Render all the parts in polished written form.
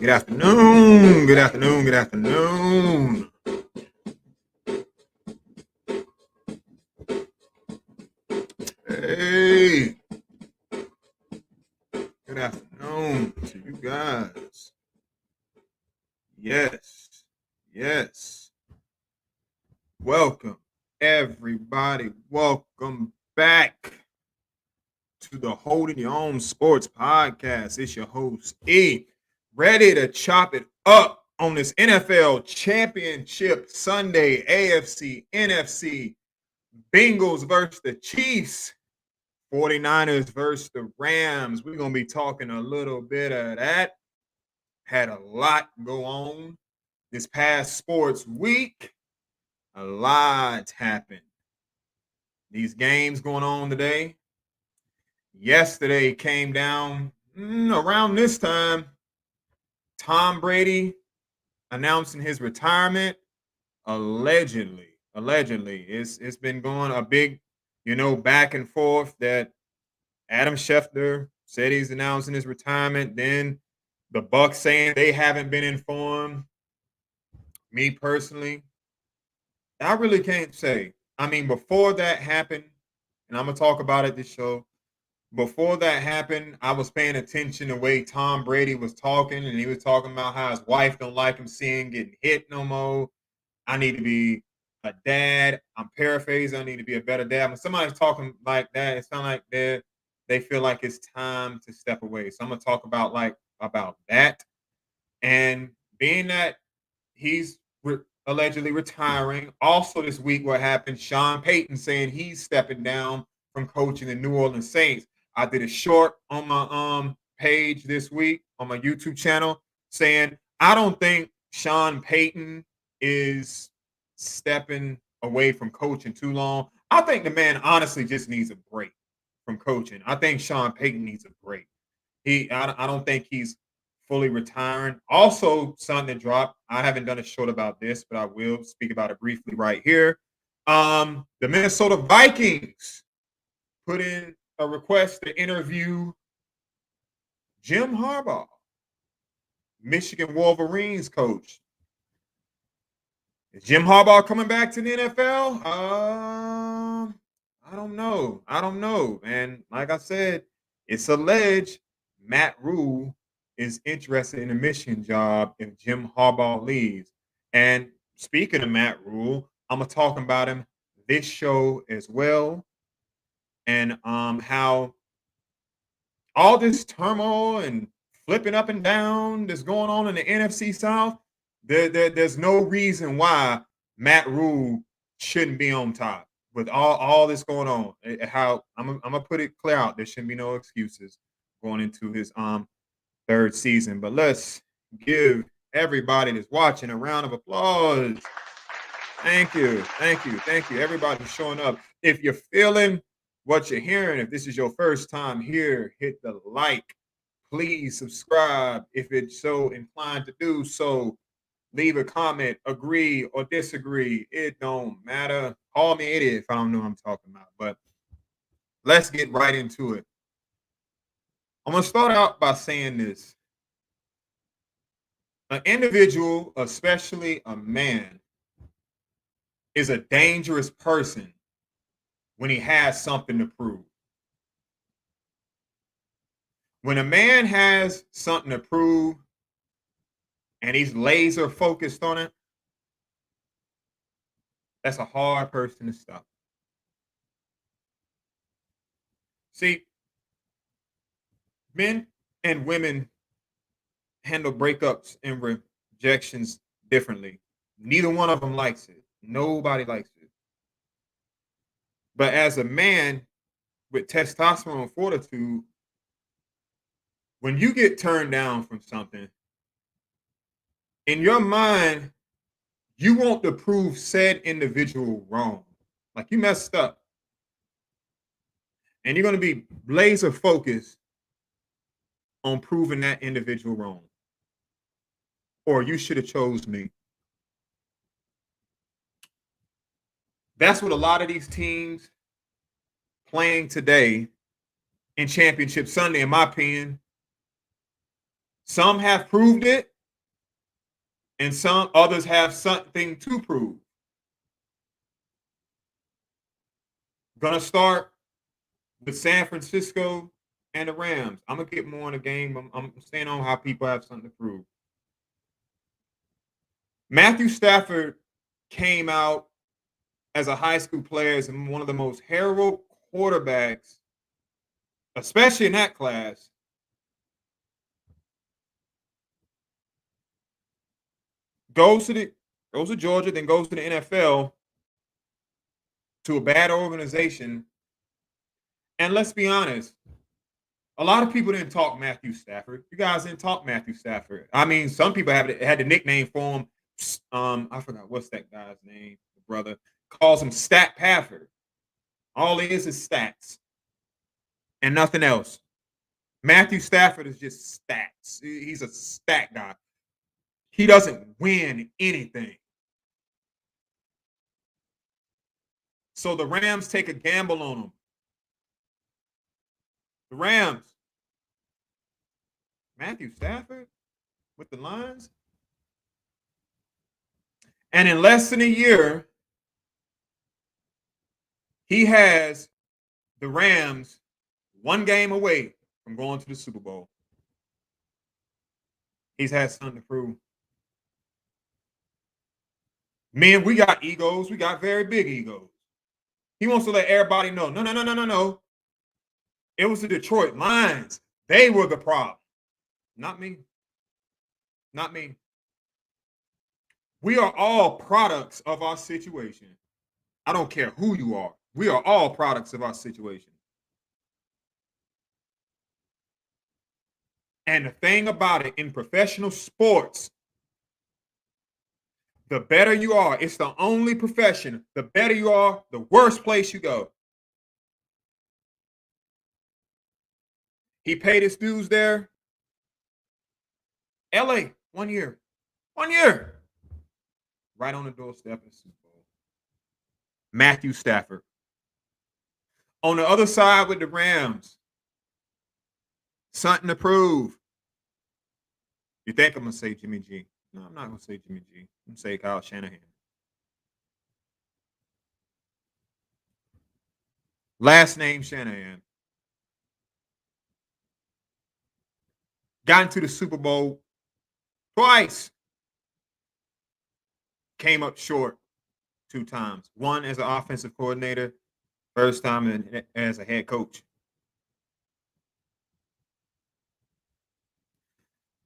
Good afternoon. Good afternoon. Good afternoon. Hey. Good afternoon to you guys. Yes. Yes. Welcome, everybody. Welcome back to the Holding Your Own Sports Podcast. It's your host, E. Ready to chop it up on this NFL Championship Sunday, AFC, NFC, Bengals versus the Chiefs, 49ers versus the Rams. We're going to be talking a little bit of that. Had a lot go on this past sports week. A lot happened. These games going on today. Yesterday came down around this time. Tom Brady announcing his retirement. Allegedly. It's been going a big, back and forth that Adam Schefter said he's announcing his retirement. Then the Bucs saying they haven't been informed. Me personally, I really can't say. I mean, before that happened, and I'm going to talk about it this show. Before that happened, I was paying attention to the way Tom Brady was talking, and he was talking about how his wife don't like him seeing getting hit no more. I need to be a dad. I'm paraphrasing. I need to be a better dad. When somebody's talking like that, it sounds like they feel like it's time to step away. So I'm gonna talk about that, and being that he's allegedly retiring. Also, this week, what happened? Sean Payton saying he's stepping down from coaching the New Orleans Saints. I did a short on my page this week on my YouTube channel saying I don't think Sean Payton is stepping away from coaching too long. I think the man honestly just needs a break from coaching. I think Sean Payton needs a break. I don't think he's fully retiring. Also, something that dropped. I haven't done a short about this, but I will speak about it briefly right here. The Minnesota Vikings put in a request to interview Jim Harbaugh, Michigan Wolverines coach. Is Jim Harbaugh coming back to the NFL? I don't know. And like I said, it's alleged Matt Rhule is interested in a Michigan job if Jim Harbaugh leaves. And speaking of Matt Rhule, I'm gonna talk about him this show as well, and how all this turmoil and flipping up and down that's going on in the NFC South. There's no reason why Matt Rhule shouldn't be on top with all this going on. How I'm gonna put it clear out. There shouldn't be no excuses going into his third season. But let's give everybody that's watching a round of applause. Thank you. Everybody showing up. If you're feeling what you're hearing, if this is your first time here, hit the like. Please subscribe if it's so inclined to do so. Leave a comment, agree or disagree. It don't matter. Call me idiot if I don't know what I'm talking about. But let's get right into it. I'm going to start out by saying this. An individual, especially a man, is a dangerous person when he has something to prove. When a man has something to prove and he's laser focused on it, that's a hard person to stop. See, men and women handle breakups and rejections differently. Neither one of them likes it. Nobody likes it. But as a man with testosterone fortitude, when you get turned down from something, in your mind, you want to prove said individual wrong. Like you messed up. And you're going to be laser focused on proving that individual wrong. Or you should have chose me. That's what a lot of these teams playing today in Championship Sunday, in my opinion. Some have proved it and some others have something to prove. Gonna start with San Francisco and the Rams. I'm gonna get more on the game. I'm staying on how people have something to prove. Matthew Stafford came out as a high school player as one of the most heralded quarterbacks, especially in that class. Goes to Georgia, then goes to the NFL, to a bad organization. And let's be honest, a lot of people didn't talk Matthew Stafford. You guys didn't talk Matthew Stafford. I mean, some people had the nickname for him. I forgot what's that guy's name. The brother calls him Stat Pafford. All he is stats and nothing else. Matthew Stafford is just stats. He's a stat guy. He doesn't win anything. So the Rams take a gamble on him. The Rams, Matthew Stafford with the Lions. And in less than a year, he has the Rams one game away from going to the Super Bowl. He's had something to prove. Men, we got egos. We got very big egos. He wants to let everybody know, no. It was the Detroit Lions. They were the problem. Not me. Not me. We are all products of our situation. I don't care who you are. We are all products of our situation. And the thing about it, in professional sports, the better you are, it's the only profession. The better you are, the worse place you go. He paid his dues there. LA, 1 year. 1 year. Right on the doorstep of the Super Bowl. Matthew Stafford. On the other side with the Rams, something to prove. You think I'm going to say Jimmy G? No, I'm not going to say Jimmy G. I'm going to say Kyle Shanahan. Last name Shanahan. Got into the Super Bowl twice. Came up short 2 times. One as an offensive coordinator, first time as a head coach.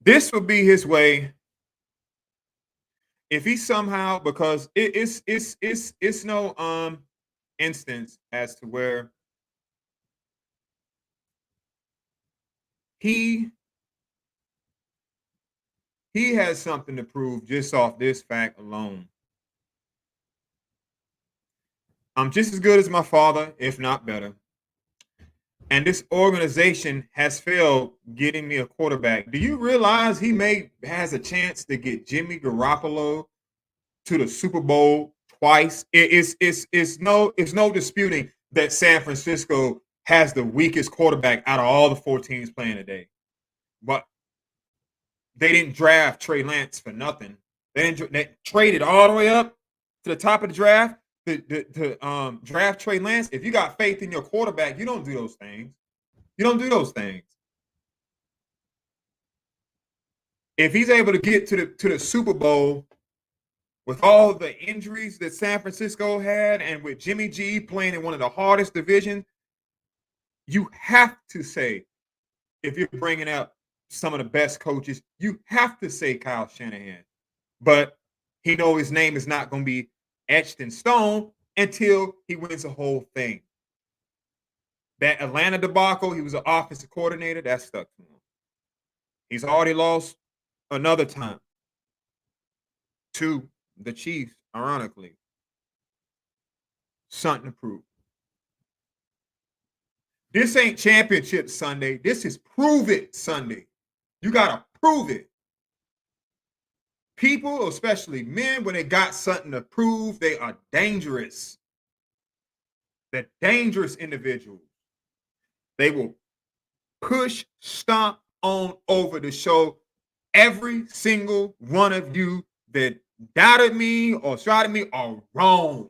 This would be his way if he somehow, because it's no instance as to where he has something to prove just off this fact alone. I'm just as good as my father, if not better. And this organization has failed getting me a quarterback. Do you realize he has a chance to get Jimmy Garoppolo to the Super Bowl twice? It's no disputing that San Francisco has the weakest quarterback out of all the 4 teams playing today. But they didn't draft Trey Lance for nothing. They traded all the way up to the top of the draft to draft Trey Lance. If you got faith in your quarterback, you don't do those things. You don't do those things. If he's able to get to the Super Bowl with all the injuries that San Francisco had, and with Jimmy G playing in one of the hardest divisions, you have to say, if you're bringing up some of the best coaches, you have to say Kyle Shanahan. But he knows his name is not going to be etched in stone until he wins the whole thing. That Atlanta debacle, he was an offensive coordinator, that stuck to him. He's already lost another time to the Chiefs, ironically. Something to prove. This ain't championship Sunday. This is prove it Sunday. You got to prove it. People, especially men, when they got something to prove, they are dangerous. They're dangerous individuals. They will push, stomp on over to show every single one of you that doubted me or shouted me are wrong.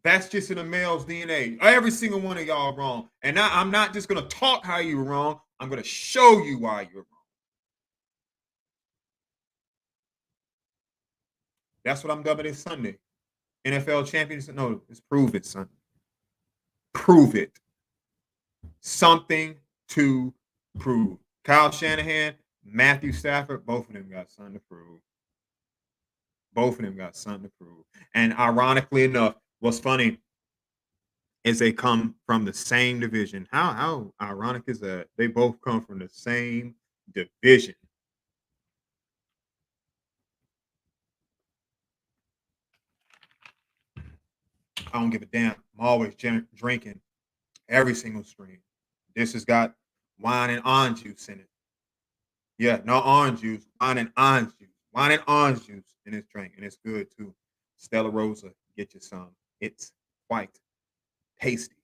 That's just in the male's DNA. Every single one of y'all wrong. And now I'm not just going to talk how you were wrong. I'm going to show you why you're wrong. That's what I'm dubbing this Sunday. NFL championship. No, it's prove it, son. Prove it. Something to prove. Kyle Shanahan, Matthew Stafford, both of them got something to prove. Both of them got something to prove. And ironically enough, what's funny is they come from the same division. How ironic is that? They both come from the same division. I don't give a damn. I'm always drinking every single stream. This has got wine and orange juice in it. Yeah, no orange juice, wine and orange juice. Wine and orange juice in this drink, and it's good too. Stella Rosa, get you some. It's quite tasty.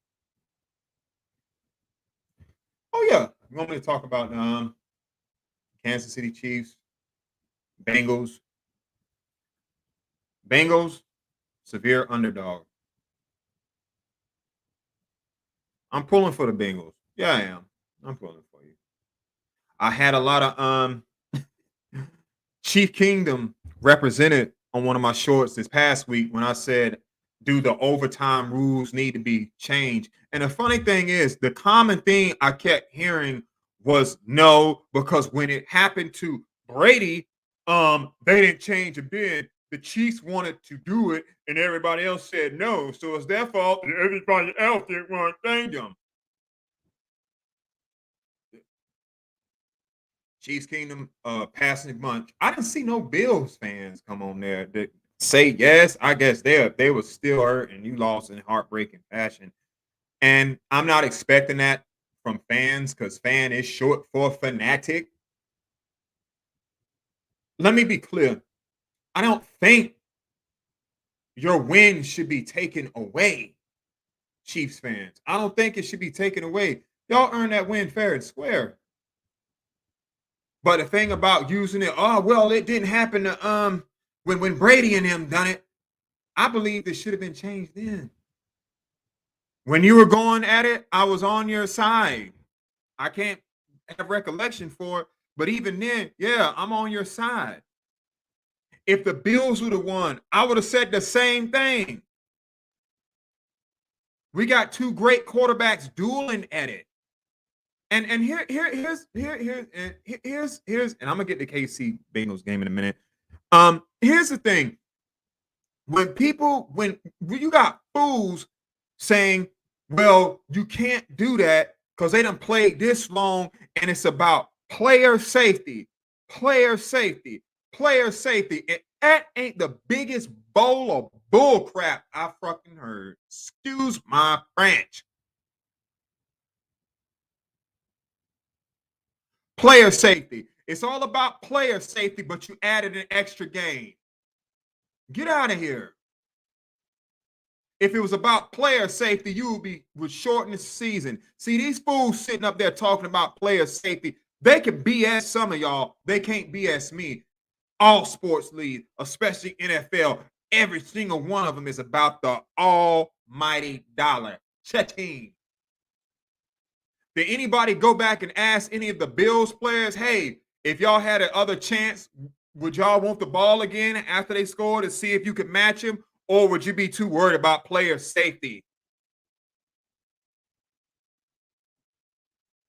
Oh yeah, you want me to talk about Kansas City Chiefs, Bengals, severe underdog. I'm pulling for the Bengals. Yeah, I am. I'm pulling for you. I had a lot of Chief Kingdom represented on one of my shorts this past week when I said, do the overtime rules need to be changed? And the funny thing is, the common thing I kept hearing was no, because when it happened to Brady, they didn't change a bit. The Chiefs wanted to do it, and everybody else said no. So it's their fault, and everybody else didn't want to thank them. Chiefs Kingdom, passing bunch. I didn't see no Bills fans come on there that say yes. I guess they were still hurt and you lost in heartbreaking fashion. And I'm not expecting that from fans because fan is short for fanatic. Let me be clear. I don't think your win should be taken away, Chiefs fans. I don't think it should be taken away. Y'all earned that win fair and square. But the thing about using it, oh well, it didn't happen to when Brady and them done it. I believe this should have been changed then. When you were going at it, I was on your side. I can't have recollection for it, but even then, yeah, I'm on your side. If the Bills would have won, I would have said the same thing. We got two great quarterbacks dueling at it. And here's and I'm gonna get the KC Bengals game in a minute. Here's the thing. When you got fools saying, well, you can't do that because they done played this long and it's about player safety. And that ain't the biggest bowl of bull crap I fucking heard. Excuse my French. Player safety. It's all about player safety, but you added an extra game. Get out of here. If it was about player safety, you would shorten the season. See, these fools sitting up there talking about player safety, they can BS some of y'all. They can't BS me. All sports leagues, especially NFL, every single one of them is about the almighty dollar. Cha-ching. Did anybody go back and ask any of the Bills players, hey, if y'all had another chance, would y'all want the ball again after they scored to see if you could match him? Or would you be too worried about player safety?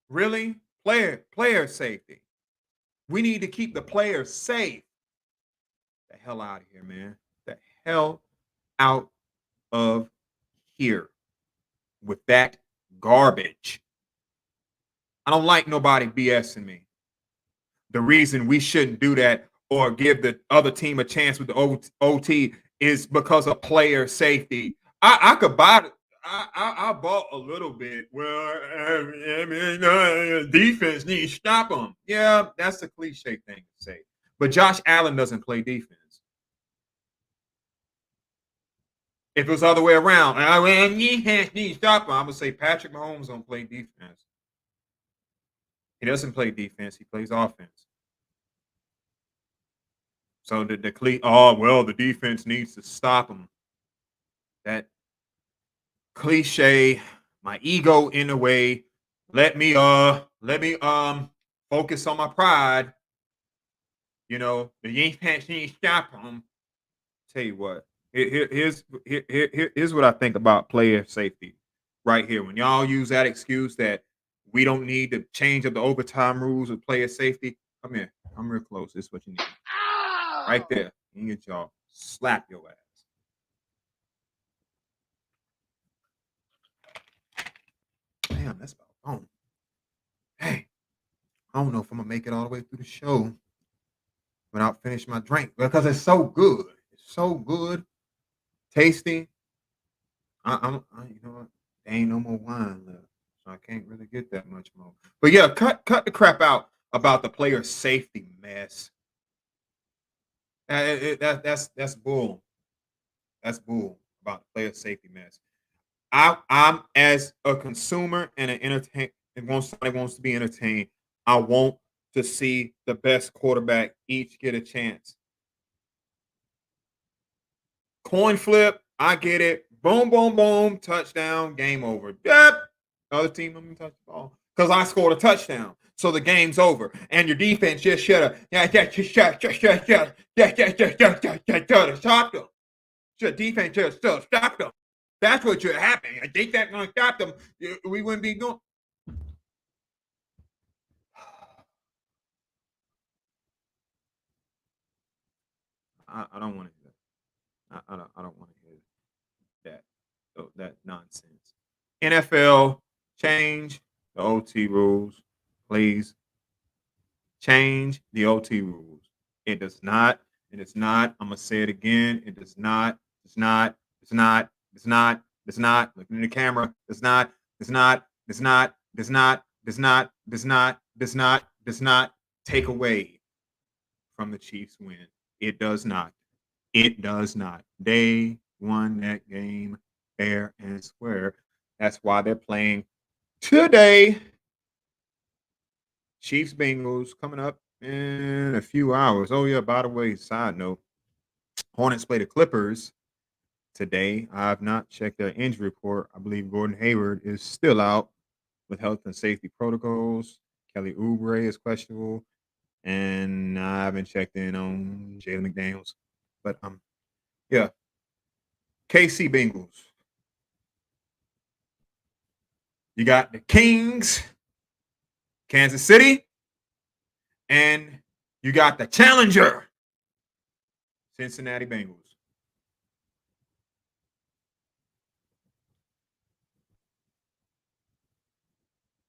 Really? Player safety. We need to keep the players safe. The hell out of here, man. The hell out of here with that garbage. I don't like nobody BSing me. The reason we shouldn't do that or give the other team a chance with the OT is because of player safety. I could buy it. I bought a little bit. Well, I mean, defense needs to stop them. Yeah, that's the cliche thing to say. But Josh Allen doesn't play defense. If it was the other way around, defense needs to stop him, I would say Patrick Mahomes don't play defense. He doesn't play defense. He plays offense. So the defense needs to stop them. That cliche, my ego in the way. Let me focus on my pride. The defense needs to stop them. Tell you what, here's what I think about player safety right here. When y'all use that excuse that we don't need to change up the overtime rules of player safety, come here. I'm real close. This is what you need. Right there. You get y'all slap your ass. Damn, that's about home. Hey, I don't know if I'm gonna make it all the way through the show without finishing my drink because it's so good. It's so good, tasty. You know what? There ain't no more wine left, so I can't really get that much more. But yeah, cut the crap out about the player safety mess. That's bull. That's bull about the player safety mess. I'm as a consumer and an entertain and somebody wants to be entertained. I want to see the best quarterback each get a chance. Coin flip, I get it. Boom, boom, boom, touchdown, game over. Yep. Other team let me touch the ball because I scored a touchdown. So the game's over. And your defense just should have stopped them. Your defense just still stopped them. That's what should happen. I think that's going to stop them. We wouldn't be going. I don't want to hear that. I don't want to hear that nonsense. NFL, change the OT rules, please. Change the OT rules. It does not. It is not. I'm gonna say it again. It does not. It's not. It's not. It's not. It's not. Looking in the camera. It's not. It's not. It's not. Does not. Does not. Does not. Does not. Does not take away from the Chiefs' win. It does not. It does not. They won that game fair and square. That's why they're playing today. Chiefs Bengals coming up in a few hours. Oh, yeah, by the way, side note, Hornets play the Clippers today. I have not checked their injury report. I believe Gordon Hayward is still out with health and safety protocols. Kelly Oubre is questionable. And I haven't checked in on Jalen McDaniels. But yeah. KC Bengals. You got the Kings, Kansas City, and you got the challenger, Cincinnati Bengals.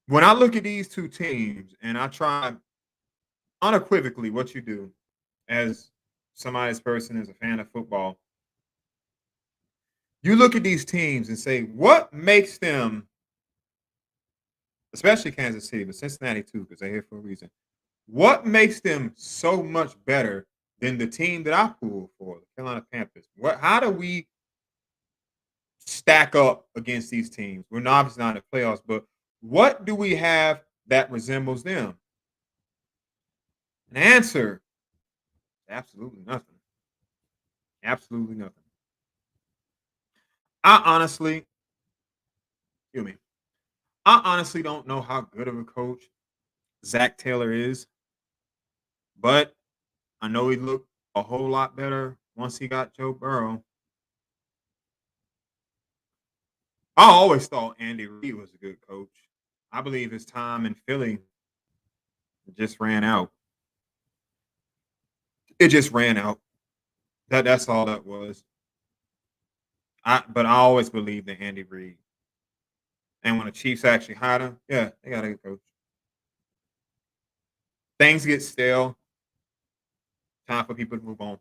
When I look at these two teams and I try unequivocally what you do as somebody's person, as a fan of football, you look at these teams and say, what makes them, especially Kansas City, but Cincinnati too, because they're here for a reason. What makes them so much better than the team that I pulled for, the Carolina Panthers? How do we stack up against these teams? We're obviously not in the playoffs, but what do we have that resembles them? An answer: absolutely nothing. Absolutely nothing. I honestly don't know how good of a coach Zach Taylor is, but I know he looked a whole lot better once he got Joe Burrow. I always thought Andy Reid was a good coach. I believe his time in Philly just ran out. It just ran out. That's all that was. But I always believed in Andy Reid. And when the Chiefs actually hired him, yeah, they got a good coach. Things get stale. Time for people to move on.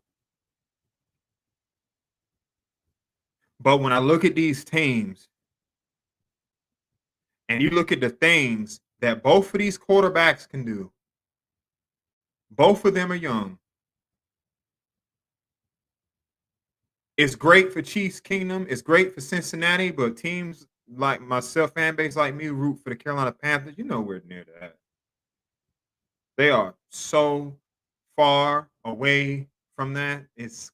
But when I look at these teams, and you look at the things that both of these quarterbacks can do, both of them are young. It's great for Chiefs Kingdom. It's great for Cincinnati, but teams like myself, fan base like me, root for the Carolina Panthers. You know we're near that. They are so far away from that is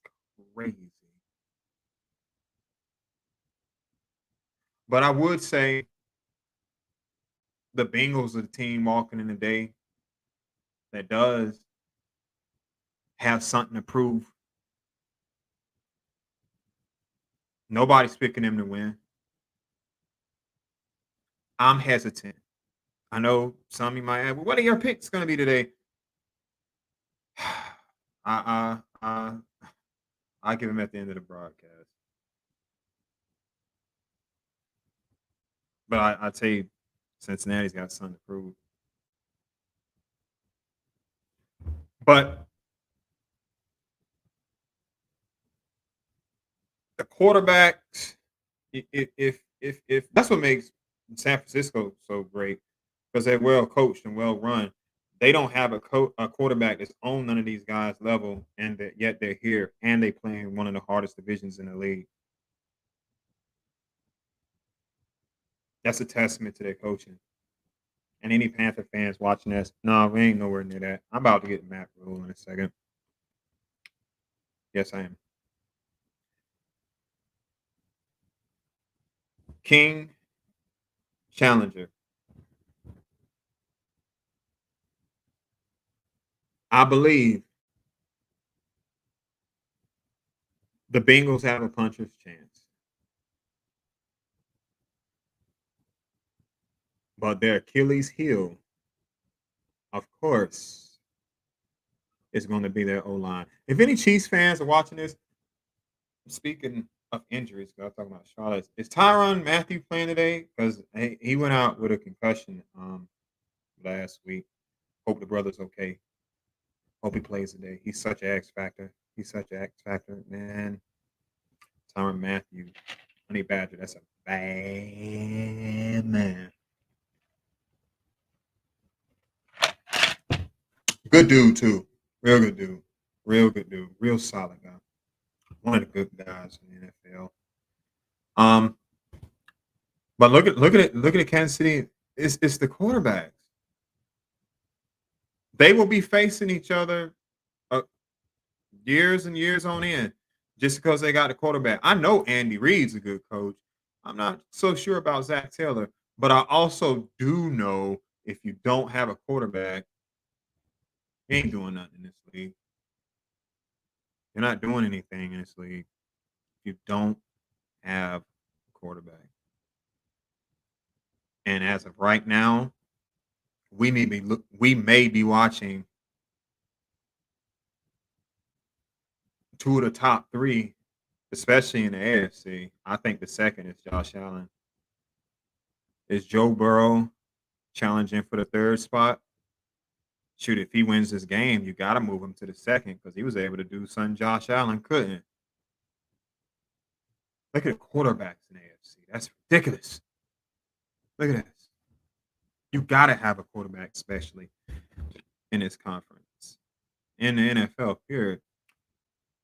crazy. But I would say the Bengals are the team walking in the day that does have something to prove. Nobody's picking them to win. I'm hesitant. I know some of you might ask, well, what are your picks going to be today? I'll give them at the end of the broadcast. But I tell you, Cincinnati's got something to prove. But the quarterbacks, if that's what makes San Francisco so great, because they're well coached and well run. They don't have a quarterback that's on none of these guys' level, and that yet they're here and they play in one of the hardest divisions in the league. That's a testament to their coaching. And any Panther fans watching this, no, we ain't nowhere near that. I'm about to get Matt Rhule in a second. Yes, I am. King Challenger. I believe the Bengals have a puncher's chance. But their Achilles heel, of course, is going to be their O-line. If any Chiefs fans are watching this, speaking of injuries, because I'm talking about Charlotte, is Tyrann Mathieu playing today? Because he went out with a concussion last week. Hope the brother's okay. Hope he plays today. He's such an X factor. Man. Tyrann Mathieu, Honey Badger, that's a bad man. Good dude too. Real good dude. Real good dude. Real solid guy. One of the good guys in the NFL. But look at Kansas City. It's the quarterbacks. They will be facing each other years and years on end just because they got a quarterback. I know Andy Reid's a good coach. I'm not so sure about Zach Taylor, but I also do know if you don't have a quarterback, you ain't doing nothing in this league. You're not doing anything in this league if you don't have a quarterback. And as of right now, we may be watching two of the top three, especially in the AFC. I think the second is Josh Allen. Is Joe Burrow challenging for the third spot? Shoot, if he wins this game, you got to move him to the second because he was able to do something Josh Allen couldn't. Look at quarterbacks in the AFC. That's ridiculous. Look at this. You got to have a quarterback, especially in this conference, in the NFL, period.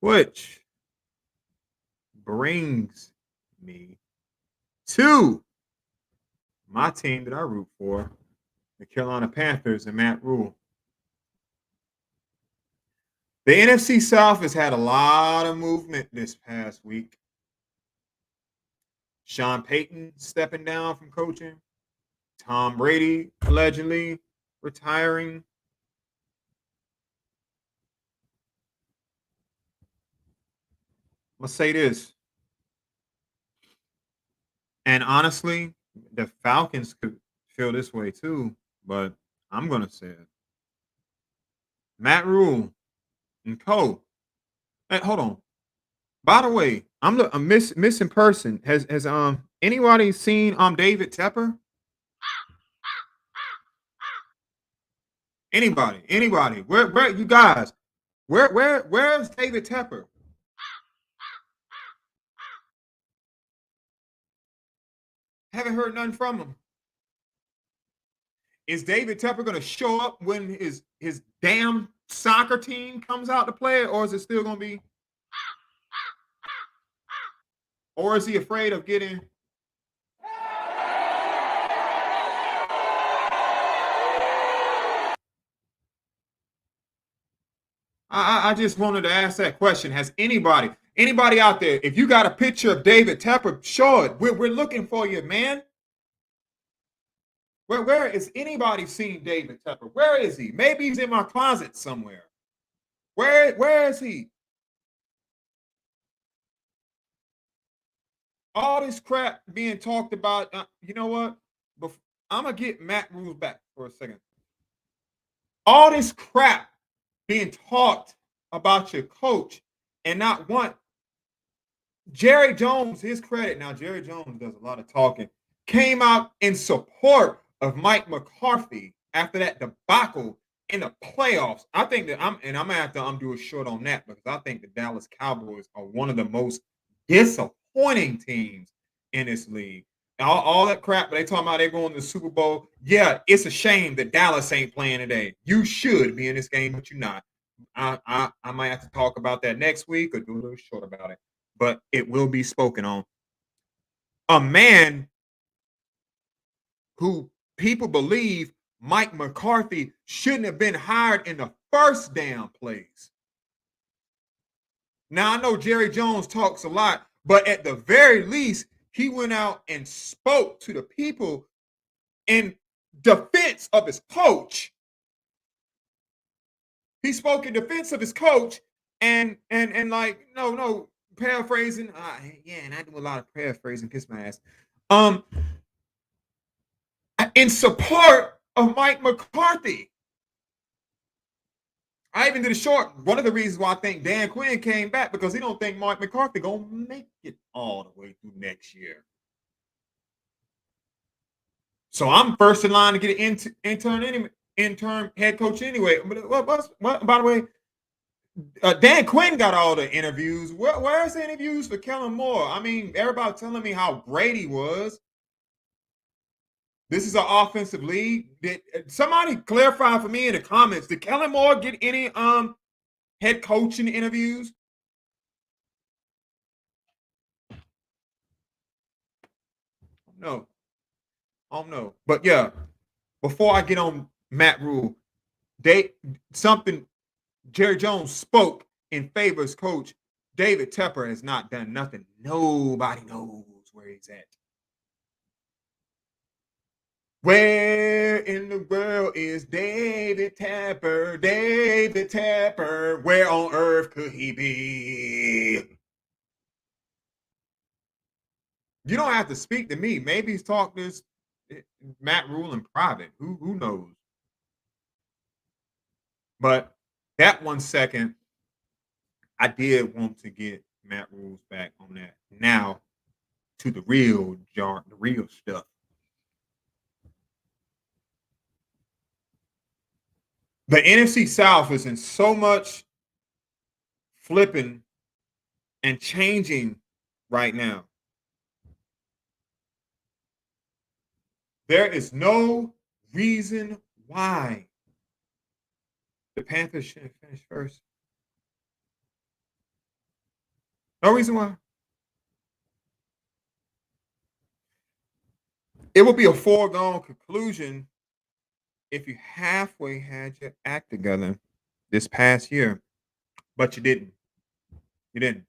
Which brings me to my team that I root for, the Carolina Panthers and Matt Rhule. The NFC South has had a lot of movement this past week. Sean Payton stepping down from coaching. Tom Brady allegedly retiring. I'm going to say this. And honestly, the Falcons could feel this way too, but I'm going to say it. Matt Rhule and co. Hey, hold on. By the way, I'm a missing person. Has anybody seen David Tepper? Anybody? Where you guys? Where's David Tepper? Haven't heard nothing from him. Is David Tepper going to show up when his damn soccer team comes out to play, or is it still going to be? Or is he afraid of getting? I just wanted to ask that question. Has anybody out there, if you got a picture of David Tepper, show it. We're looking for you, man. Where is anybody seen David Tepper? Where is he? Maybe he's in my closet somewhere. Where is he? All this crap being talked about. You know what? I'm gonna get Matt Rhule back for a second. All this crap being talked about your coach and not one. Jerry Jones, his credit. Now, Jerry Jones does a lot of talking. Came out in support of Mike McCarthy after that debacle in the playoffs. I think that I'm gonna have to do a short on that because I think the Dallas Cowboys are one of the most disappointing teams in this league. All that crap, but they talking about they're going to the Super Bowl. Yeah, it's a shame that Dallas ain't playing today. You should be in this game, but you're not. I might have to talk about that next week or do a little short about it, but it will be spoken on. A man who people believe Mike McCarthy shouldn't have been hired in the first damn place. Now, I know Jerry Jones talks a lot, but at the very least, he went out and spoke to the people in defense of his coach. He spoke in defense of his coach and like, no, paraphrasing. Yeah, and I do a lot of paraphrasing, kiss my ass. In support of Mike McCarthy. I even did a short. One of the reasons why I think Dan Quinn came back because he don't think Mike McCarthy gonna make it all the way through next year. So I'm first in line to get an intern head coach anyway. What by the way, Dan Quinn got all the interviews. Where's the interviews for Kellen Moore? I mean, everybody telling me how great he was. This is an offensive league. Did somebody clarify for me in the comments? Did Kellen Moore get any head coaching interviews? No. I don't know. But yeah, before I get on Matt Rhule, Jerry Jones spoke in favor of his coach. David Tepper has not done nothing. Nobody knows where he's at. Where in the world is David Tepper? David Tepper, where on earth could he be? You don't have to speak to me. Maybe he's talking to Matt Rhule in private. Who knows? But that 1 second, I did want to get Matt Rhule's back on that. Now to the real stuff. The NFC South is in so much flipping and changing right now. There is no reason why the Panthers shouldn't finish first. No reason why. It would be a foregone conclusion if you halfway had your act together this past year, but you didn't. You didn't.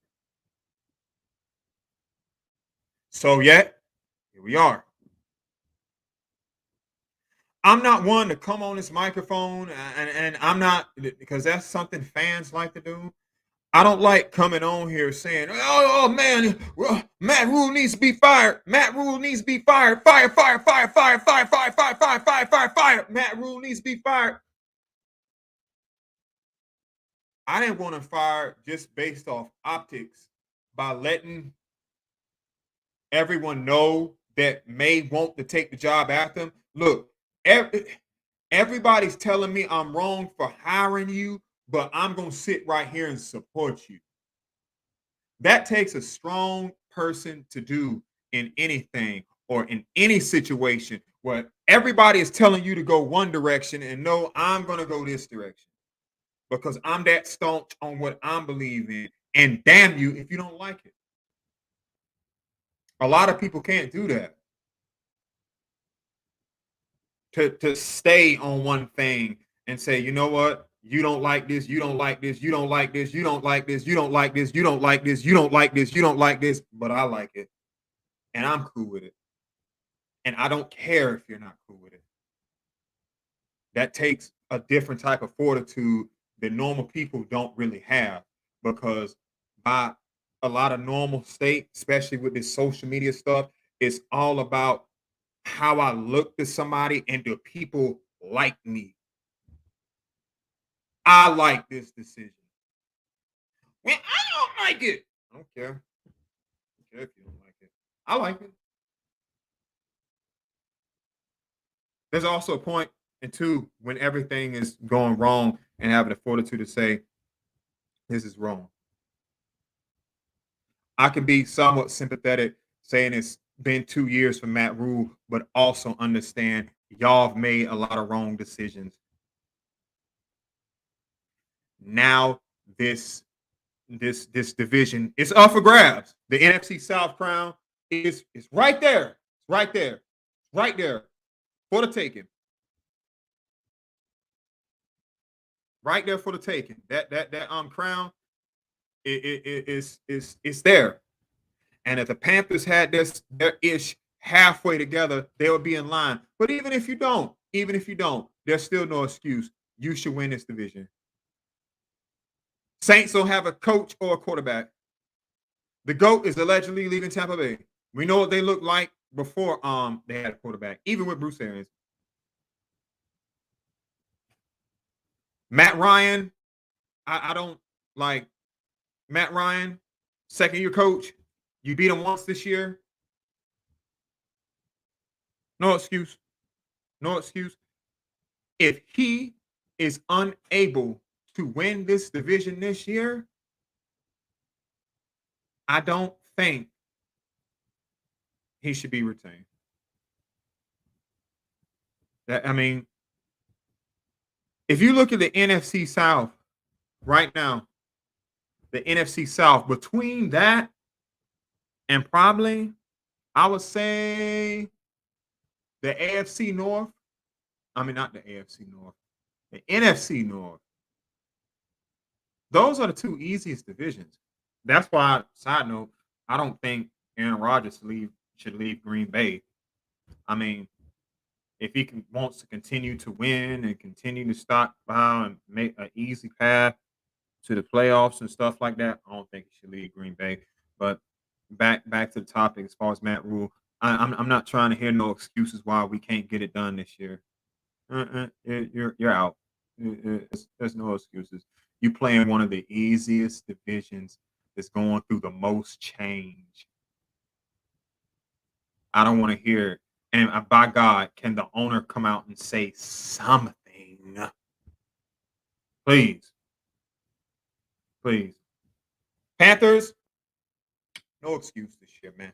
So yet, here we are. I'm not one to come on this microphone, and I'm not, because that's something fans like to do. I don't like coming on here saying, oh man, Matt Rhule needs to be fired. Matt Rhule needs to be fired. Fire. Matt Rhule needs to be fired. I didn't want to fire just based off optics by letting everyone know that may want to take the job after him. Look, everybody's telling me I'm wrong for hiring you, but I'm going to sit right here and support you. That takes a strong person to do in anything or in any situation where everybody is telling you to go one direction and no, I'm going to go this direction because I'm that staunch on what I'm believing. And damn you if you don't like it. A lot of people can't do that. To stay on one thing and say, you know what? You don't like this, you don't like this, you don't like this, you don't like this, you don't like this, you don't like this, you don't like this, you don't like this, but I like it. And I'm cool with it. And I don't care if you're not cool with it. That takes a different type of fortitude that normal people don't really have, because by a lot of normal state, especially with this social media stuff, it's all about how I look to somebody and do people like me. I like this decision. Well, I don't like it. I don't care. I don't care if you don't like it. I like it. There's also a point, and two, when everything is going wrong and having the fortitude to say, this is wrong. I can be somewhat sympathetic saying it's been 2 years for Matt Rule, but also understand y'all have made a lot of wrong decisions. Now this division is up for grabs. The NFC South crown is right there. It's right there. Right there for the taking. Right there for the taking. That crown is there. And if the Panthers had their ish halfway together, they would be in line. But even if you don't, there's still no excuse. You should win this division. Saints don't have a coach or a quarterback. The GOAT is allegedly leaving Tampa Bay. We know what they looked like before they had a quarterback, even with Bruce Arians. Matt Ryan, I don't like Matt Ryan, second year coach. You beat him once this year. No excuse. No excuse. If he is unable to win this division this year, I don't think he should be retained. I mean, if you look at the NFC South right now, the NFC South, between that and probably, I would say, the AFC North. I mean, not the AFC North, the NFC North. Those are the two easiest divisions. That's why, side note, I don't think Aaron Rodgers should leave Green Bay. I mean, if he wants to continue to win and continue to stockpile and make an easy path to the playoffs and stuff like that, I don't think he should leave Green Bay. But back to the topic as far as Matt Rule, I'm not trying to hear no excuses why we can't get it done this year. You're out. There's no excuses. You play in one of the easiest divisions that's going through the most change. I don't want to hear it. And by God, can the owner come out and say something? Please. Please. Panthers, no excuse this year, man.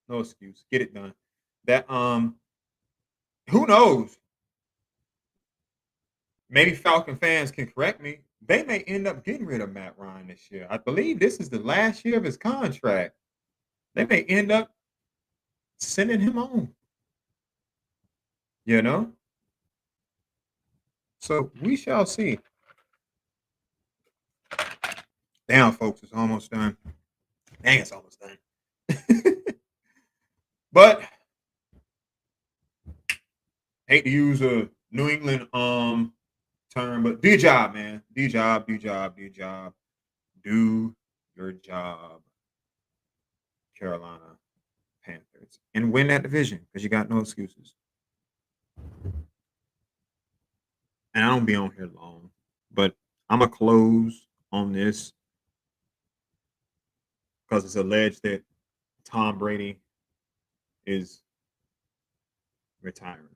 No excuse. Get it done. That who knows? Maybe Falcon fans can correct me. They may end up getting rid of Matt Ryan this year. I believe this is the last year of his contract. They may end up sending him on. You know? So we shall see. Damn, folks, it's almost done. Dang, it's almost done. But hate to use a New England term, but do your job, man. Do your job, do your job, do your job. Do your job, Carolina Panthers. And win that division because you got no excuses. And I don't be on here long, but I'm going to close on this because it's alleged that Tom Brady is retiring.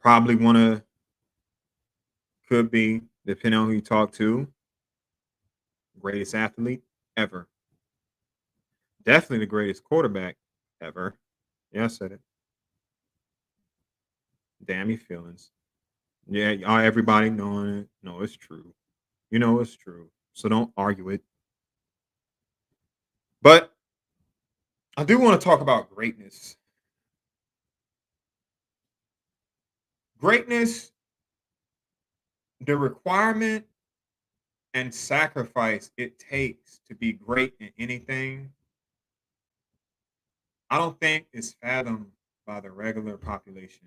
Probably could be, depending on who you talk to, greatest athlete ever. Definitely the greatest quarterback ever. Yeah, I said it. Damn your feelings. Yeah, everybody knowing it. No, it's true. You know it's true. So don't argue it. But I do want to talk about greatness. Greatness, the requirement and sacrifice it takes to be great in anything, I don't think is fathomed by the regular population.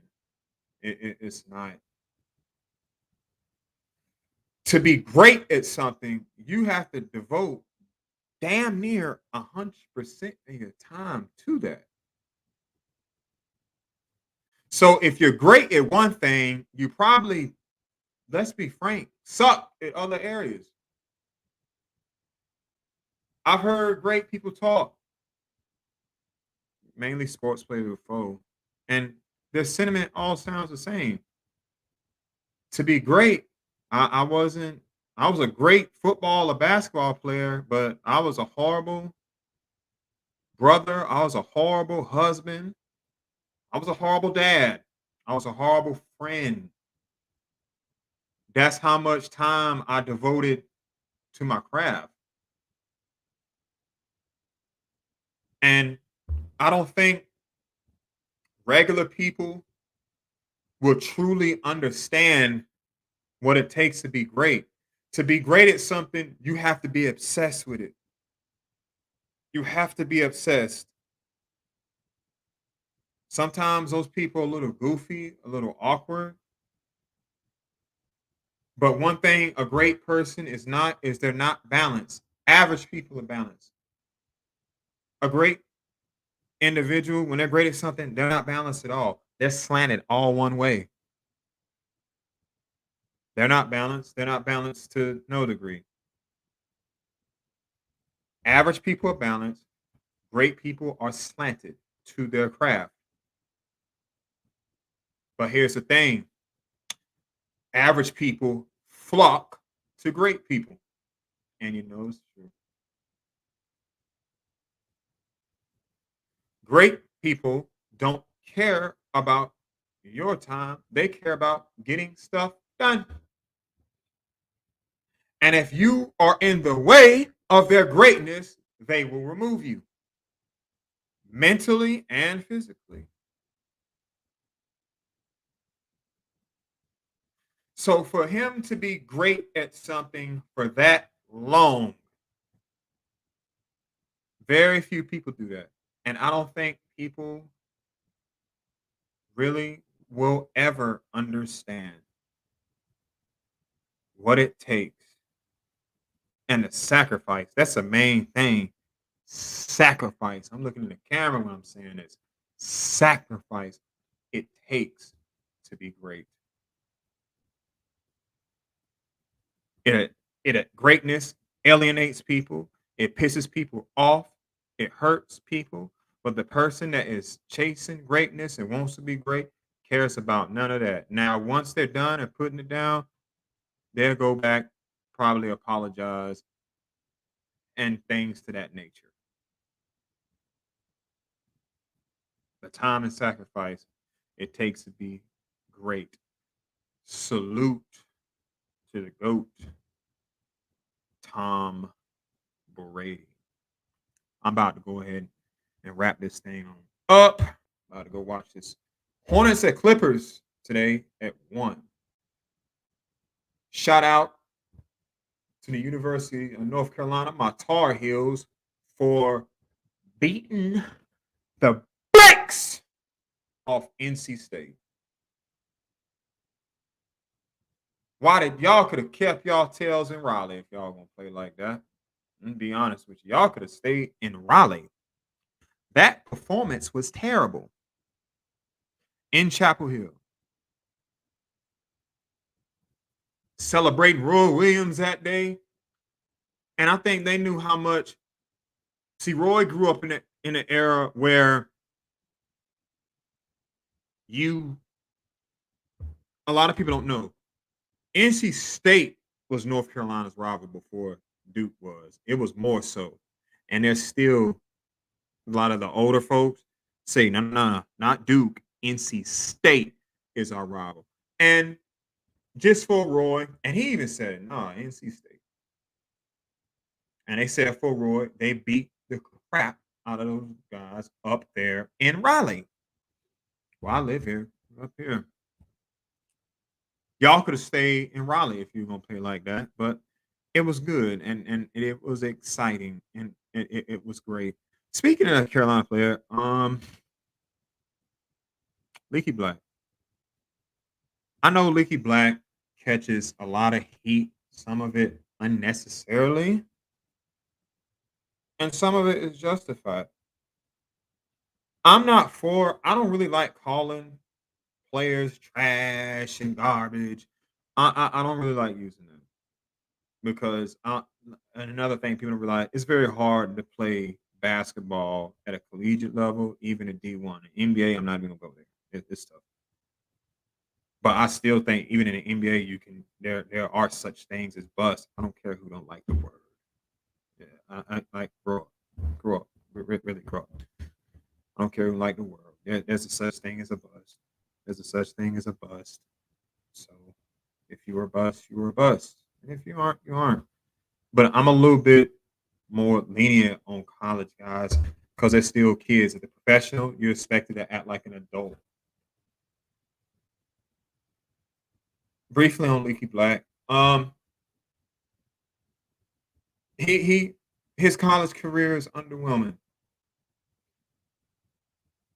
It's not. To be great at something, you have to devote damn near 100% of your time to that. So if you're great at one thing, you probably, let's be frank, suck at other areas. I've heard great people talk, mainly sports players before, and their sentiment all sounds the same. To be great, I wasn't. I was a great football or basketball player, but I was a horrible brother. I was a horrible husband. I was a horrible dad. I was a horrible friend. That's how much time I devoted to my craft. And I don't think regular people will truly understand what it takes to be great. To be great at something, you have to be obsessed with it. You have to be obsessed. Sometimes those people are a little goofy, a little awkward. But one thing a great person is not is they're not balanced. Average people are balanced. A great individual, when they're great at something, they're not balanced at all. They're slanted all one way. They're not balanced. They're not balanced to no degree. Average people are balanced. Great people are slanted to their craft. But here's the thing: average people flock to great people. And you know it's true. Great people don't care about your time, they care about getting stuff done. And if you are in the way of their greatness, they will remove you mentally and physically. So for him to be great at something for that long, very few people do that. And I don't think people really will ever understand what it takes and the sacrifice. That's the main thing. Sacrifice. I'm looking at the camera when I'm saying this. Sacrifice it takes to be great. Greatness alienates people. It pisses people off. It hurts people. But the person that is chasing greatness and wants to be great cares about none of that. Now, once they're done and putting it down, they'll go back, probably apologize, and things to that nature. The time and sacrifice it takes to be great. Salute to the GOAT, Tom Brady. I'm about to go ahead and wrap this thing on up. About to go watch this Hornets at Clippers today at 1. Shout out to the University of North Carolina, my Tar Heels, for beating the brakes off NC State. Why did y'all could have kept y'all tails in Raleigh if y'all gonna play like that? I'm be honest with you. Y'all could have stayed in Raleigh. That performance was terrible in Chapel Hill. Celebrating Roy Williams that day. And I think they knew how much. See, Roy grew up in an era where a lot of people don't know. NC State was North Carolina's rival before Duke was. It was more so. And there's still a lot of the older folks say, no, not Duke. NC State is our rival. And just for Roy, and he even said, no, NC State. And they said for Roy, they beat the crap out of those guys up there in Raleigh. Well, I live here, up here. Y'all could have stayed in Raleigh if you were gonna play like that, but it was good and it was exciting and it was great. Speaking of Carolina player, Leaky Black. I know Leaky Black catches a lot of heat, some of it unnecessarily, and some of it is justified. I don't really like calling players trash and garbage. I don't really like using them because and another thing people don't realize it's very hard to play basketball at a collegiate level, even at D1. NBA, I'm not even gonna go there. It's tough. But I still think even in the NBA, you can there are such things as bust. I don't care who don't like the word. Yeah, I like grow up, really grow up. I don't care who like the word. There's a such thing as a bust. There's a such thing as a bust. So if you were a bust, you were a bust. And if you aren't, you aren't. But I'm a little bit more lenient on college guys because they're still kids. At the professional, you're expected to act like an adult. Briefly on Leaky Black, he his college career is underwhelming.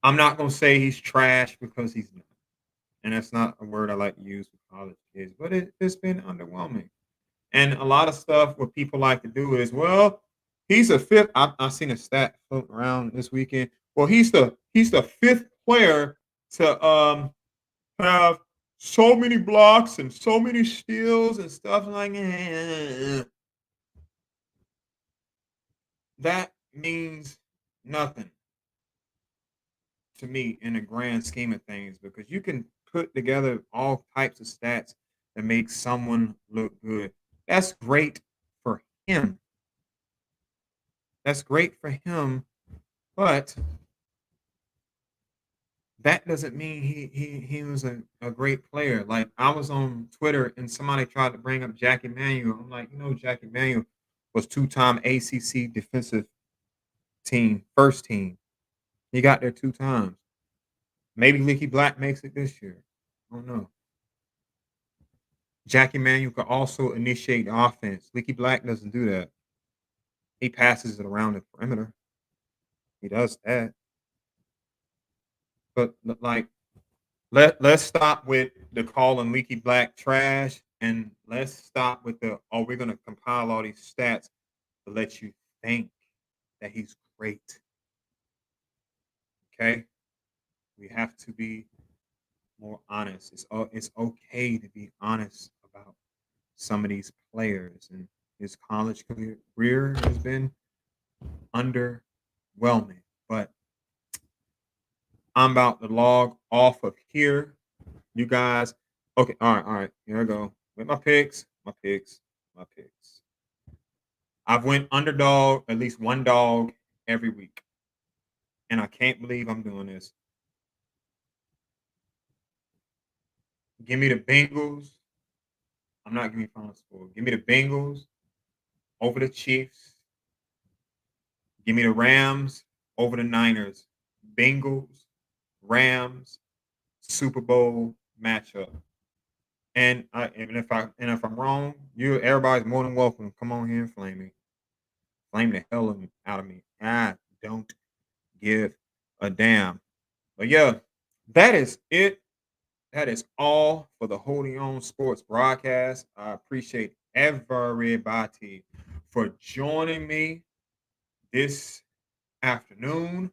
I'm not gonna say he's trash because he's not, and that's not a word I like to use with college kids. But it's been underwhelming. And a lot of stuff what people like to do is, well, he's a fifth. I've seen a stat floating around this weekend. Well, he's the fifth player to have so many blocks and so many steals and stuff like that means nothing to me in the grand scheme of things because you can put together all types of stats that make someone look good. That's great for him. That's great for him, but that doesn't mean he was a great player. Like I was on Twitter and somebody tried to bring up Jackie Manuel. I'm like, Jackie Manuel was two-time ACC defensive team, first team. He got there two times. Maybe Leaky Black makes it this year. I don't know. Jackie Manuel could also initiate the offense. Leaky Black doesn't do that. He passes it around the perimeter. He does that. But like let's stop with the calling Leaky Black trash and let's stop with the we're gonna compile all these stats to let you think that he's great. Okay? We have to be more honest. It's okay to be honest about some of these players and his college career has been underwhelming. But I'm about to log off of here. You guys, okay, all right. Here I go with my picks, my picks, my picks. I've went underdog at least one dog every week, and I can't believe I'm doing this. Give me the Bengals. I'm not giving you final score. Give me the Bengals over the Chiefs. Give me the Rams over the Niners. Bengals, Rams, Super Bowl matchup. And if I'm wrong, everybody's more than welcome. Come on here and flame me. Flame the hell out of me. I don't give a damn. But yeah, that is it. That is all for the Holding On Sports broadcast. I appreciate everybody for joining me this afternoon.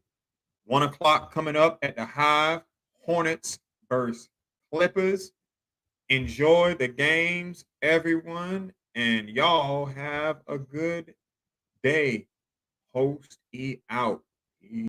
1 o'clock coming up at the Hive. Hornets versus Clippers. Enjoy the games, everyone, and y'all have a good day. Host E out.